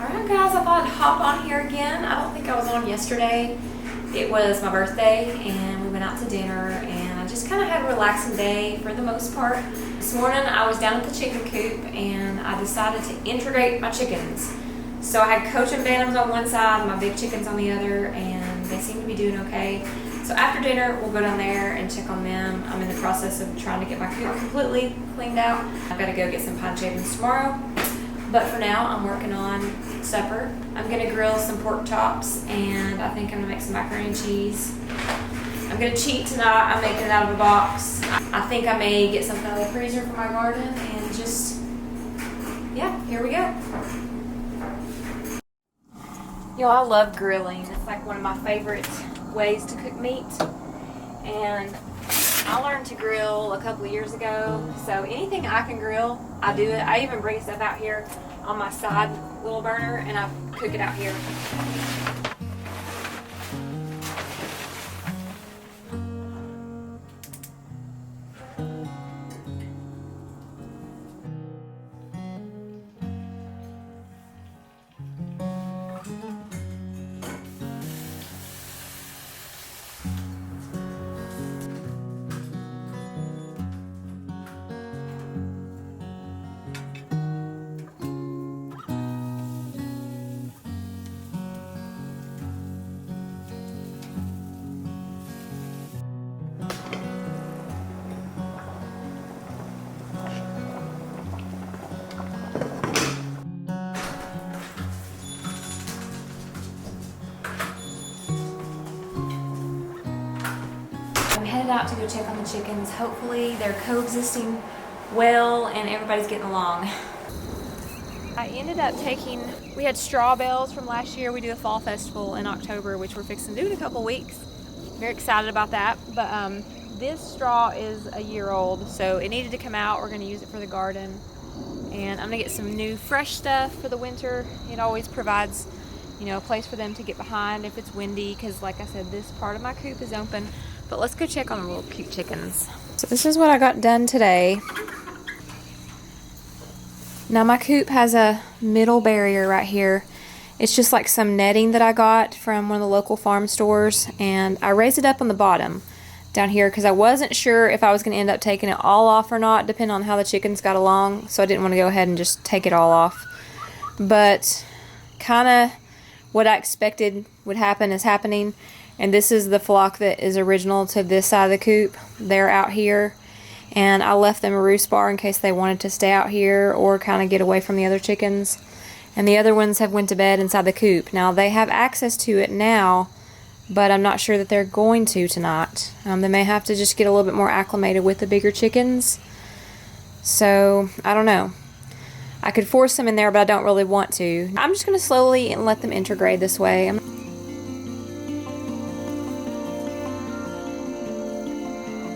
Alright guys, I thought I'd hop on here again. I don't think I was on yesterday. It was my birthday and we went out to dinner and I just kind of had a relaxing day for the most part. This morning I was down at the chicken coop and I decided to integrate my chickens. So I had Cochin Bantams on one side, my big chickens on the other, and they seem to be doing okay. So after dinner, we'll go down there and check on them. I'm in the process of trying to get my coop completely cleaned out. I've got to go get some pine shavings tomorrow. But for now, I'm working on supper. I'm gonna grill some pork chops and I think I'm gonna make some macaroni and cheese. I'm gonna cheat tonight. I'm making it out of a box. I think I may get something out of the freezer for my garden and just, yeah, here we go. Yo, I love grilling. It's like one of my favorite ways to cook meat. And I learned to grill a couple of years ago, so anything I can grill, I do it. I even bring stuff out here on my side little burner and I cook it out here. I'm headed out to go check on the chickens. Hopefully they're coexisting well and everybody's getting along. I ended up we had straw bales from last year. We do a fall festival in October, which we're fixing to do in a couple weeks. Very excited about that. But this straw is a year old, so it needed to come out. We're gonna use it for the garden. And I'm gonna get some new fresh stuff for the winter. It always provides, you know, a place for them to get behind if it's windy, because like I said, this part of my coop is open. But let's go check on the little cute chickens. So this is what I got done today. Now my coop has a middle barrier right here. It's just like some netting that I got from one of the local farm stores, and I raised it up on the bottom down here because I wasn't sure if I was going to end up taking it all off or not, depending on how the chickens got along, so I didn't want to go ahead and just take it all off. But kind of what I expected would happen is happening. And this is the flock that is original to this side of the coop. They're out here, and I left them a roost bar in case they wanted to stay out here or kind of get away from the other chickens. And the other ones have went to bed inside the coop. Now they have access to it now, but I'm not sure that they're going to tonight. They may have to just get a little bit more acclimated with the bigger chickens. So I don't know. I could force them in there, but I don't really want to. I'm just going to slowly let them integrate this way.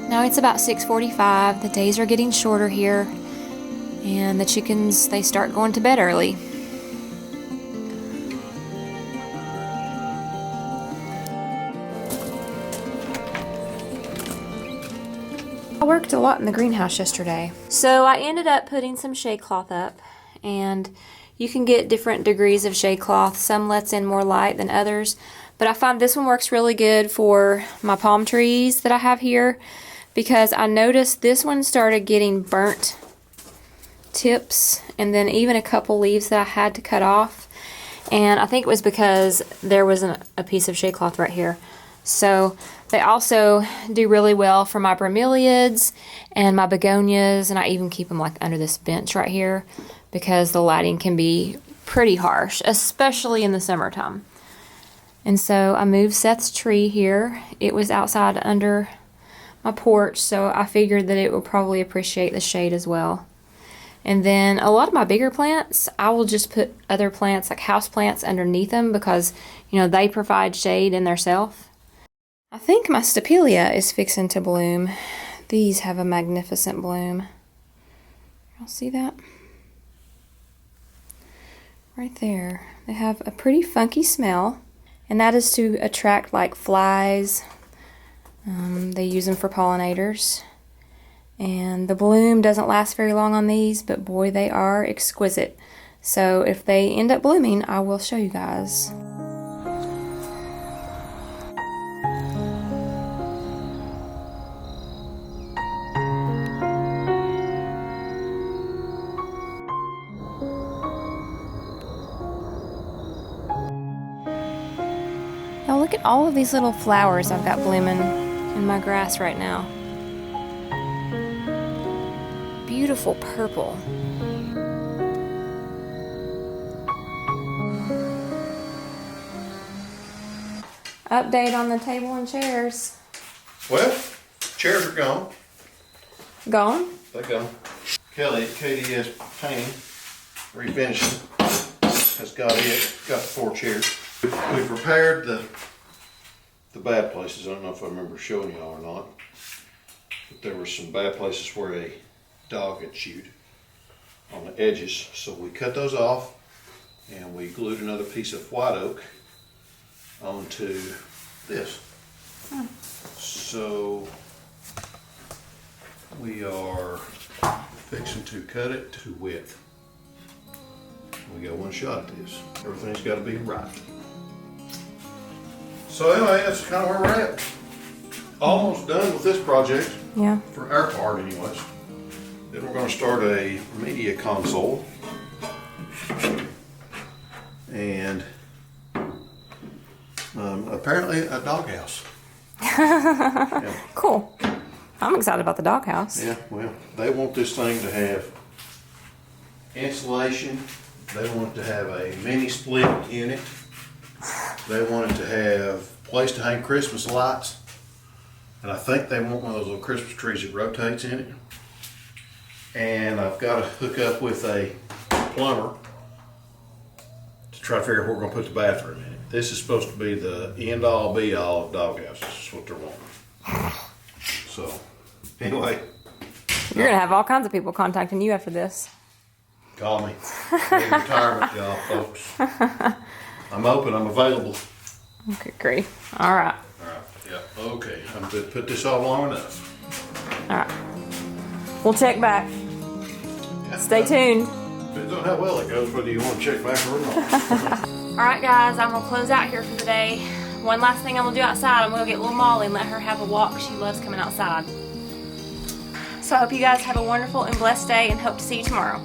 Now it's about 6:45. The days are getting shorter here, and the chickens, they start going to bed early. I worked a lot in the greenhouse yesterday. So I ended up putting some shade cloth up, and you can get different degrees of shade cloth. Some lets in more light than others, but I find this one works really good for my palm trees that I have here, because I noticed this one started getting burnt tips and then even a couple leaves that I had to cut off. And I think it was because there wasn't a piece of shade cloth right here. So they also do really well for my bromeliads and my begonias, and I even keep them like under this bench right here because the lighting can be pretty harsh, especially in the summertime. And so I moved Seth's tree here. It was outside under my porch, so I figured that it would probably appreciate the shade as well. And then a lot of my bigger plants, I will just put other plants like house plants underneath them because, you know, they provide shade in themselves. I think my Stapelia is fixing to bloom. These have a magnificent bloom. Y'all see that? Right there. They have a pretty funky smell, and that is to attract like flies. They use them for pollinators. And the bloom doesn't last very long on these, but boy, they are exquisite. So if they end up blooming, I will show you guys. Now look at all of these little flowers I've got blooming in my grass right now. Beautiful purple. Update on the table and chairs. Well, chairs are gone. Gone? They're gone. Katie is painting, refinishing. Has got the 4 chairs. We've repaired the bad places. I don't know if I remember showing y'all or not. But there were some bad places where a dog had chewed on the edges. So we cut those off and we glued another piece of white oak onto this. So we are fixing to cut it to width. We got one shot at this. Everything's got to be right. So anyway, that's kind of where we're at. Almost done with this project. Yeah. For our part anyways. Then we're going to start a media console. And apparently a doghouse. Yeah. Cool. I'm excited about the doghouse. Yeah, well, they want this thing to have insulation. They want it to have a mini split unit. They want it to have a place to hang Christmas lights. And I think they want one of those little Christmas trees that rotates in it. And I've got to hook up with a plumber to try to figure out where we're going to put the bathroom in it. This is supposed to be the end all be all of doghouses. That's what they're wanting. So, anyway. You're going to have all kinds of people contacting you after this. Call me. Retirement job, folks. I'm open. I'm available. Okay, great. All right. All right. Yeah. Okay. I'm going to put this all long enough. All right. We'll check back. Yeah. Stay tuned. Depends on how well it goes, whether you want to check back or not. All right, guys. I'm going to close out here for the day. One last thing I'm going to do outside. I'm going to get little Molly and let her have a walk. She loves coming outside. So I hope you guys have a wonderful and blessed day and hope to see you tomorrow.